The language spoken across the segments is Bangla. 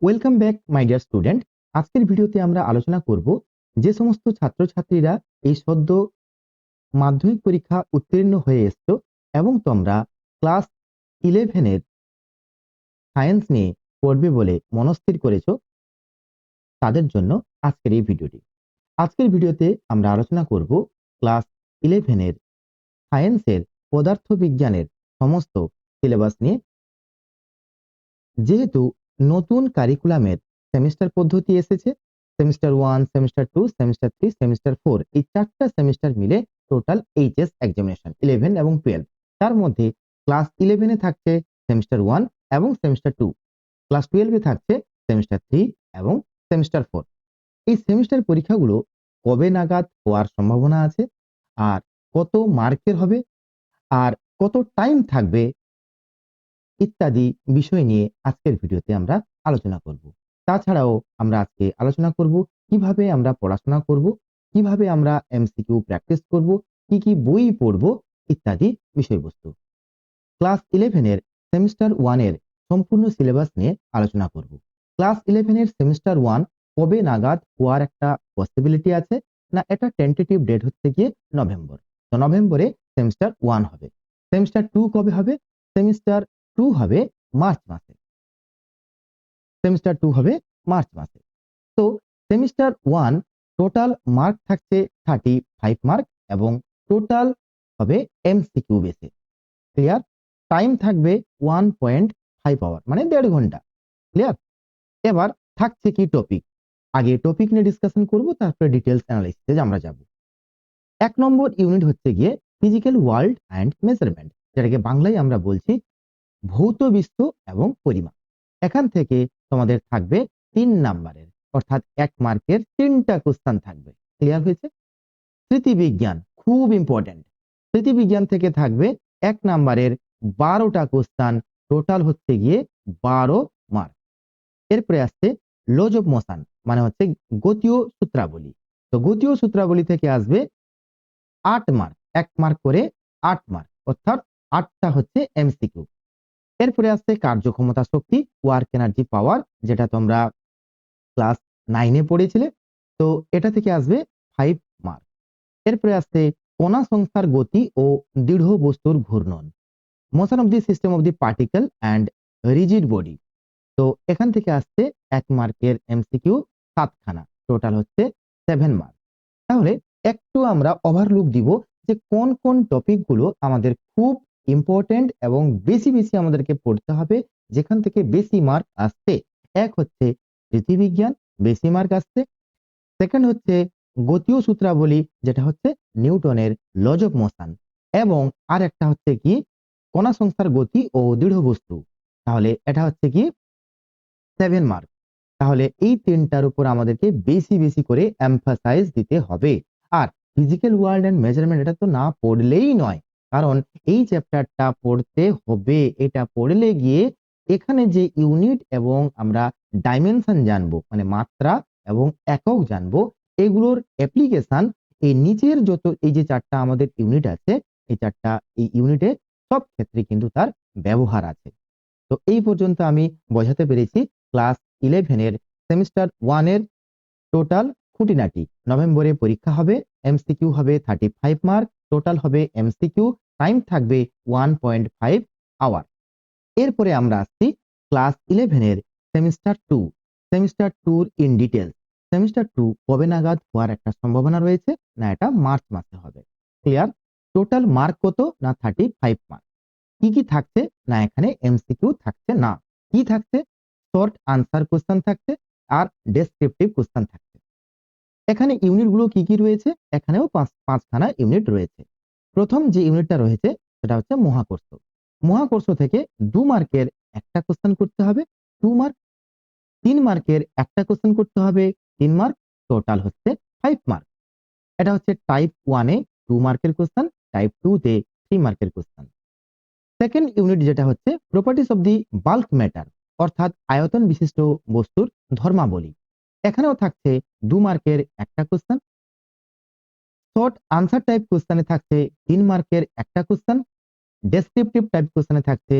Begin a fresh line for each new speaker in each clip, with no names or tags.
Welcome back my dear student. আজকের ভিডিওতে আমরা আলোচনা করব যে সমস্ত ছাত্রছাত্রীরা এই সদ্য মাধ্যমিক পরীক্ষা উত্তীর্ণ হয়ে এসছো এবং তোমরা ক্লাস 11 এর সায়েন্স নিয়ে পড়বে বলে মনস্থির করেছো, তাদের জন্য আজকের এই ভিডিওটি। আজকের ভিডিওতে আমরা আলোচনা করব ক্লাস 11 এর সায়েন্সের পদার্থবিজ্ঞানের সমস্ত সিলেবাস নিয়ে। যেহেতু নতুন কারিকুলামের সেমিস্টার পদ্ধতি এসেছে, সেমিস্টার 1, সেমিস্টার 2, সেমিস্টার 3, সেমিস্টার 4, এই চারটা সেমিস্টার মিলে টোটাল এইচএস এক্সামিনেশন 11 এবং 12। তার মধ্যে ক্লাস 11 এ থাকছে সেমিস্টার 1 এবং সেমিস্টার 2, ক্লাস 12 এ থাকছে সেমিস্টার 3 এবং সেমিস্টার 4। এই সেমিস্টার পরীক্ষাগুলো কবে নাগাদ হওয়ার সম্ভাবনা আছে, আর কত মার্কের হবে, আর কত টাইম থাকবে, ইত্যাদি বিষয় নিয়ে আজকের ভিডিওতে আমরা আলোচনা করব। তাছাড়াও আমরা আজকে আলোচনা করব কিভাবে আমরা পড়াশোনা করব, কিভাবে আমরা এমসিকিউ প্র্যাকটিস করব, কি কি বই পড়ব, ইত্যাদি বিষয়বস্তু। ক্লাস 11 এর সেমিস্টার 1 এর সম্পূর্ণ সিলেবাস নিয়ে আলোচনা করব। ক্লাস 11 এর সেমিস্টার 1 কবে নাগাদ হওয়ার একটা পসিবিলিটি আছে না, এটা টেন্টেটিভ ডেট হচ্ছে গিয়ে নভেম্বর। তো নভেম্বরে সেমিস্টার 1 হবে। সেমিস্টার 2 কবে হবে? সেমিস্টার 2 হবে মার্চ মাসে। সেমিস্টার 2 হবে মার্চ মাসে। তো সেমিস্টার 1 টোটাল মার্ক থাকছে 35 মার্ক এবং টোটাল হবে এমসিকিউ বেসে। ক্লিয়ার? টাইম থাকবে 1.5 আওয়ার, মানে 1.5 ঘন্টা। ক্লিয়ার? এবার থাকছে কি টপিক, আগে টপিক নিয়ে ডিসকাশন করব, তারপরে ডিটেইলস অ্যানালাইসিসে আমরা যাব। 1 নম্বর ইউনিট হচ্ছে গিয়ে ফিজিক্যাল ওয়ার্ল্ড এন্ড মেজারমেন্ট, যেটাকে বাংলায় আমরা বলছি ভৌত বিশ্ব এবং পরিমাপ। এখান থেকে তোমাদের থাকবে 3 নাম্বারের, অর্থাৎ 1 মার্কের 3টা কোশ্চেন থাকবে। ক্লিয়ার হয়েছে? স্মৃতিবিজ্ঞান খুব ইম্পর্টেন্ট। স্মৃতিবিজ্ঞান থেকে থাকবে 1 নাম্বারের 12টা কোশ্চেন, টোটাল হচ্ছে গিয়ে 12 মার্ক। এরপরে আসছে লজ অফ মোশন, মানে হচ্ছে গতীয় সূত্রাবলী। তো গতীয় সূত্রাবলী থেকে আসবে 8 মার্ক, 1 মার্ক করে 8 মার্ক, অর্থাৎ 8টা হচ্ছে এমসিকিউ। এরপরে আসছে কার্যক্ষমতা শক্তি, ওয়ার্ক এনার্জি পাওয়ার, যেটা তোমরা ক্লাস 9 এ পড়েছিলে। তো এটা থেকে আসবে 5 মার্ক। এরপরে আসছে কণা সংস্থার গতি ও দৃঢ় বস্তুর ঘূর্ণন, motion of the system of the particle and rigid body. তো এখান থেকে আসছে 1 মার্কের এমসিকিউ 7খানা, টোটাল হচ্ছে 7 মার্ক। তাহলে একটু আমরা ওভারলুক দিব যে কোন কোন টপিকগুলো আমাদের খুব ইম্পর্টেন্ট এবং বেশি বেশি আমাদেরকে পড়তে হবে, যেখান থেকে বেশি মার্ক আসছে। এক হচ্ছে পৃথিবীবিজ্ঞান, বেশি মার্ক আসছে। সেকেন্ড হচ্ছে গতীয় সূত্রাবলী, যেটা হচ্ছে নিউটনের লজ অফ মোশন, এবং আর একটা হচ্ছে কি কণা সংস্থার গতি ও দৃঢ় বস্তু। তাহলে এটা হচ্ছে কি 7 মার্ক। তাহলে এই 3টার উপর আমাদেরকে বেশি বেশি করে এমফাসাইজ দিতে হবে। আর ফিজিক্যাল ওয়ার্ল্ড এন্ড মেজারমেন্ট এটা তো না পড়লেই নয়, কারণ এই চ্যাপ্টারটা পড়তে হবে। এটা পড়লে গিয়ে এখানে যে ইউনিট এবং আমরা ডাইমেনশন জানবো, মানে মাত্রা এবং একক জানবো, এগুলোর অ্যাপ্লিকেশন এই নিচের যত এই যে 4টা আমাদের ইউনিট আছে, এই 4টা এই ইউনিটে সব ক্ষেত্রে কিন্তু তার ব্যবহার আছে। তো এই পর্যন্ত আমি বোঝাতে পেরেছি ক্লাস 11 এর সেমিস্টার 1 এর টোটাল খুঁটিনাটি। নভেম্বরে পরীক্ষা হবে, এমসিকিউ হবে 35 মার্ক, টোটাল হবে এমসিকিউ, টাইম থাকবে 1.5 আওয়ার। এরপরে আমরা আসছি ক্লাস 11 এর semester 2। Semester 2 in details. Semester 2 কবে নাগাদ হওয়ার একটা সম্ভাবনা রয়েছে না, এটা মার্চ মাসে হবে। ক্লিয়ার? টোটাল মার্ক কত না 35 মার্ক। কি কি থাকছে না, এখানে এমসিকিউ থাকছে না। কি থাকছে? শর্ট আনসার কোশ্চেন থাকছে আর ডেসক্রিপটিভ কোশ্চেন থাকছে। এখানে ইউনিট গুলো কি কি রয়েছে? এখানেও পাঁচখানা ইউনিট রয়েছে। প্রথম যে ইউনিটটা রয়েছে সেটা হচ্ছে মহাকর্ষ। মহাকর্ষ থেকে 2 মার্কের একটা কোশ্চেন করতে হবে, 2 মার্ক। 3 মার্কের একটা কোশ্চেন করতে হবে, 3 মার্ক, টোটাল হচ্ছে 5 মার্ক। এটা হচ্ছে টাইপ 1 এ 2 মার্কের কোশ্চেন, টাইপ 2 তে 3 মার্কের কোশ্চেন। সেকেন্ড ইউনিট যেটা হচ্ছে properties of the bulk matter, অর্থাৎ আয়তন বিশিষ্ট বস্তুর ধর্মাবলী। এখানেও থাকছে 2 মার্কের একটা কোশ্চেন। শর্ট আনসার টাইপ কোশ্চেনে থাকছে 3 মার্কের একটা কোশ্চেন। ডেসক্রিপটিভ টাইপ কোশ্চেনে থাকছে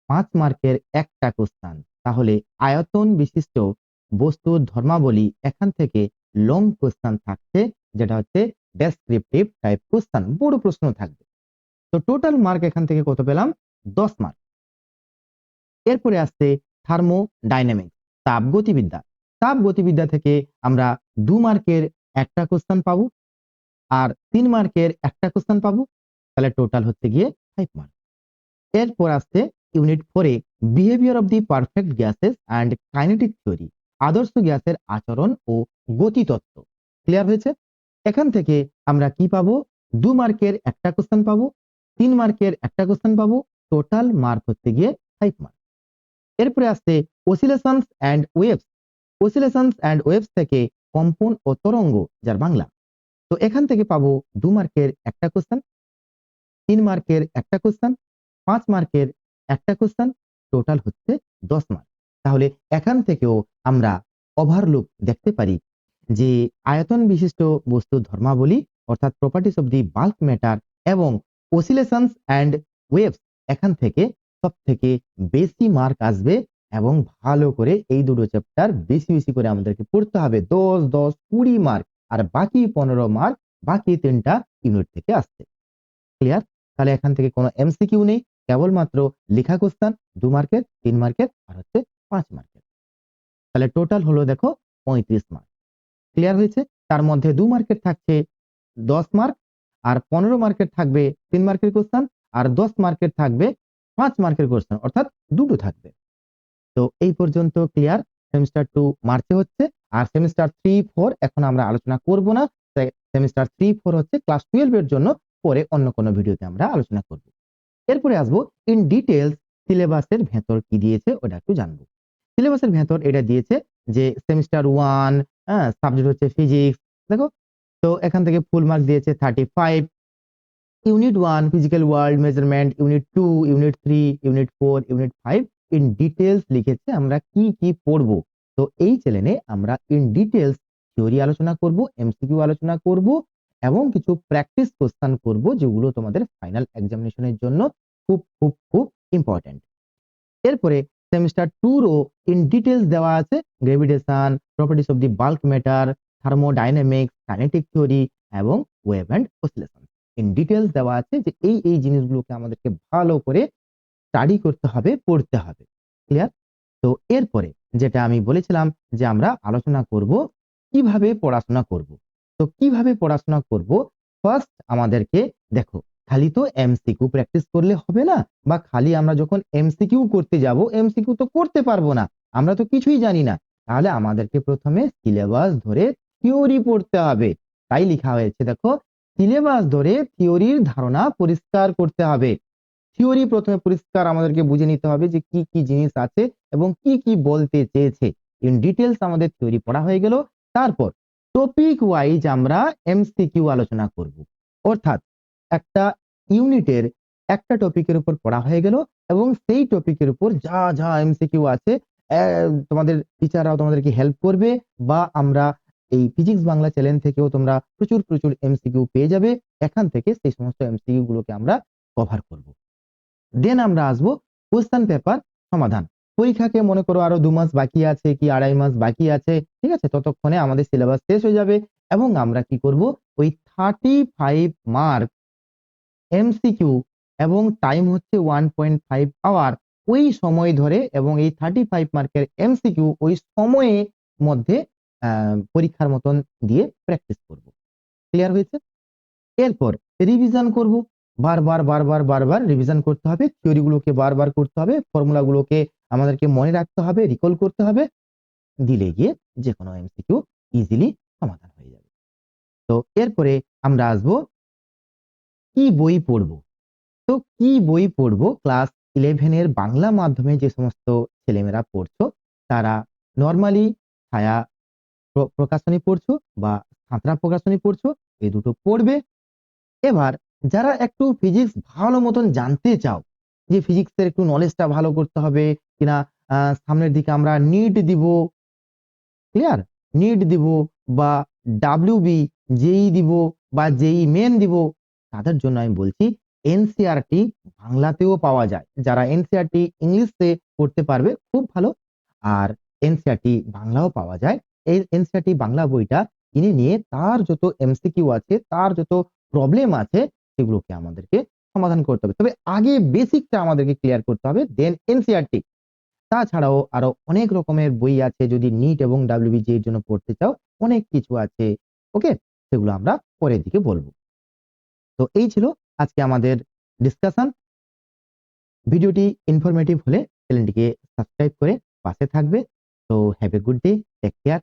5 মার্কের একটা কোশ্চেন। তাহলে আয়তন বিশিষ্ট বস্তুর ধর্মাবলী এখান থেকে লং কোশ্চেন থাকছে, যেটা হচ্ছে ডেসক্রিপটিভ টাইপ কোশ্চেন, বড় প্রশ্ন থাকবে। তো টোটাল মার্ক এখান থেকে কত পেলাম? 10 মার্ক। এরপরে আসছে থার্মোডাইনামিক্স, তাপগতিবিদ্যা। তাপগতিবিদ্যা থেকে আমরা 2 মার্কের একটা কোশ্চেন পাবো আর 3 মার্কের একটা কোশ্চেন পাবো, তাহলে টোটাল হচ্ছে গিয়ে 5 মার্ক। এরপর আসছে unit 4 A behaviour of the perfect gases and kinetic theory, আদর্শ গ্যাসের আচরণ ও গতিতত্ত্ব। ক্লিয়ার হয়েছে? এখান থেকে আমরা কি পাবো? 2 মার্কের একটা কোশ্চেন পাবো, 3 মার্কের একটা কোশ্চেন পাবো, টোটাল মার্ক হচ্ছে গিয়ে 5 মার্ক। এরপরে আসছে অসিলেশনস অ্যান্ড ওয়েভস। অসিলেশনস অ্যান্ড ওয়েভস থেকে কম্পন ও তরঙ্গ, যার বাংলা। তো এখান থেকে পাবো 2 মার্কের একটা কোশ্চেন, 3 মার্কের একটা কোশ্চেন, 5 মার্কের একটা কোশ্চেন, টোটাল হচ্ছে 10 মার্ক। তাহলে এখান থেকেও আমরা ওভারলুক দেখতে পারি যে আয়তন বিশিষ্ট বস্তুর ধর্মাবলী অর্থাৎ properties of the bulk matter এবং অসিলেশনস অ্যান্ড ওয়েভস, এখান থেকে সব থেকে বেশি মার্ক আসবে এবং ভালো করে এই দুটো চ্যাপ্টার বেশি বেশি করে আমাদেরকে পড়তে হবে। 10 10 20 মার্ক, আর বাকি 15 মার্ক বাকি 3টা ইউনিট থেকে আসছে। ক্লিয়ার? তাহলে এখান থেকে কোনো এমসিকিউ নেই, কেবলমাত্র লেখা কোশ্চেন 2 মার্কের, 3 মার্কের আর হচ্ছে 5 মার্কের। তাহলে টোটাল হলো দেখো 35 মার্ক। ক্লিয়ার হয়েছে? তার মধ্যে 2 মার্কের থাকছে 10 মার্ক, আর 15 মার্কের থাকবে 3 মার্কের কোশ্চেন, আর 10 মার্কের থাকবে 5 মার্কের কোশ্চেন, অর্থাৎ দুটো থাকবে। তো এই পর্যন্ত ক্লিয়ার? সেমিস্টার 2 মার্চে হচ্ছে, আর সেমিস্টার 3 4 এখন আমরা আলোচনা করব না। সেমিস্টার 3 4 হচ্ছে ক্লাস 12 এর জন্য, পরে অন্য কোনো ভিডিওতে আমরা আলোচনা করব। এরপরে আসবো ইন ডিটেইলস, সিলেবাসের ভেতর কি দিয়েছে ওটা একটু জানবো। সিলেবাসের ভেতর এটা দিয়েছে যে সেমিস্টার 1 সাবজেক্ট হচ্ছে ফিজিক্স। দেখো, তো এখান থেকে ফুল মার্ক দিয়েছে 35। Unit 1 physical world measurement, unit 2, unit 3, unit 4, unit 5 in details লিখেছে আমরা কি কি পড়বো। তো এই চ্যানেলে আমরা ইন ডিটেইলস থিওরি আলোচনা করব, এমসিকিউ আলোচনা করব এবং কিছু প্র্যাকটিস কোশ্চেন করব, যেগুলো তোমাদের ফাইনাল এক্সামিনেশনের জন্য খুব খুব খুব ইম্পর্টেন্ট। এরপরে সেমিস্টার 2 রও ইন ডিটেইলস দেওয়া আছে, gravitation, properties of the bulk matter, thermodynamics, kinetic theory এবং wave and oscillation. In details দেওয়া আছে যে এই জিনিসগুলোকে আমাদেরকে ভালো করে স্টাডি করতে হবে, পড়তে হবে। ক্লিয়ার? তো এরপরে যেটা আমি বলেছিলাম যে আমরা আলোচনা করব কিভাবে পড়াশোনা করব। তো কিভাবে পড়াশোনা করব, ফার্স্ট আমাদেরকে দেখো, খালি তো এমসিকিউ প্র্যাকটিস করলে হবে না, বা খালি আমরা যখন এমসিকিউ করতে যাব, এমসিকিউ তো করতে পারবো না, আমরা তো কিছুই জানি না। তাহলে আমাদেরকে প্রথমে সিলেবাস ধরে থিওরি পড়তে হবে। তাই লেখা হয়েছে দেখো, সিলেবাস ধরে থিওরির ধারণা পরিষ্কার করতে হবে। থিওরি প্রথমে পরিষ্কার আমাদেরকে বুঝে নিতে হবে যে কি কি জিনিস আছে এবং কি কি বলতে চেয়েছে। ইন ডিটেইলস আমাদের থিওরি পড়া হয়ে গেল। তারপর টপিক ওয়াইজ আমরা এমসিকিউ আলোচনা করব, অর্থাৎ একটা ইউনিটের একটা টপিকের উপর পড়া হয়ে গেল এবং সেই টপিকের উপর যা যা এমসিকিউ আছে তোমাদের টিচাররাও তোমাদেরকে হেল্প করবে, বা আমরা এই ফিজিক্স বাংলা চ্যানেল থেকেও তোমরা প্রচুর প্রচুর এমসিকিউ পেয়ে যাবে। এখান থেকে সেই সমস্ত এমসিকিউ গুলোকে আমরা কভার করব। দেন আমরা আসবো কোশ্চেন পেপার সমাধান। পরীক্ষাকে মনে করো আরো 2 মাস বাকি আছে কি 2.5 মাস বাকি আছে, ঠিক আছে? ততক্ষণে আমাদের সিলেবাস শেষ হয়ে যাবে এবং আমরা কি করব, ওই 35 মার্ক এমসিকিউ এবং টাইম হচ্ছে 1.5 আওয়ার, ওই সময় ধরে এবং এই 35 মার্কের এমসিকিউ ওই সময়ের মধ্যে পরীক্ষার মতন দিয়ে প্র্যাকটিস করব। ক্লিয়ার হয়েছে? এরপর রিভিশন করব, বারবার বারবার বারবার রিভিশন করতে হবে, থিওরি গুলোকে বারবার করতে হবে, ফর্মুলা গুলোকে আমাদেরকে মনে রাখতে হবে, রিকল করতে হবে, দিলে গিয়ে যে কোনো এমসিকিউ ইজিলি সমাধান হয়ে যাবে। তো এরপরে আমরা আসবো কি বই পড়বো। তো কি বই পড়বো, ক্লাস 11 এর বাংলা মাধ্যমে যে সমস্ত ছেলেমেয়েরা পড়ছো, তারা নরমালি ছায়া প্রকাশনী পড়ছো বা সাঁতরা প্রকাশনী পড়ছো, এই দুটো পড়বে। এবার যারা একটু ফিজিক্স ভালো মতন জানতে চাও, যে ফিজিক্সের একটু নলেজটা ভালো করতে হবে কিনা, সামনের দিকে আমরা নিট দিব, ক্লিয়ার, নিট দিব বা ডাব্লিউবি জেই দিব বা জেই মেন দিব, তাদের জন্য আমি বলছি এনসিইআরটি বাংলাতেও পাওয়া যায়। যারা এনসিইআরটি ইংলিশে পড়তে পারবে খুব ভালো, আর এনসিইআরটি বাংলাও পাওয়া যায়। এই এনসিইআরটি বাংলা বইটা কিনে নিয়ে তার যত এমসিকিউ আছে, তার যত প্রবলেম আছে সেগুলোকে আমাদেরকে সমাধান করতে হবে। তবে আগে বেসিকটা আমাদেরকে ক্লিয়ার করতে হবে, দেন এনসিইআরটি। তাছাড়াও আরো অনেক রকমের বই আছে, যদি নিট এবং ডাব্লিউবিজি এর জন্য পড়তে চাও অনেক কিছু আছে। ওকে, সেগুলো আমরা পরের দিকে বলবো। তো এই ছিল আজকে আমাদের ডিসকাশন। ভিডিওটি ইনফরমেটিভ হলে চ্যানেলটিকে সাবস্ক্রাইব করে পাশে থাকবে। তো have a good day, take care.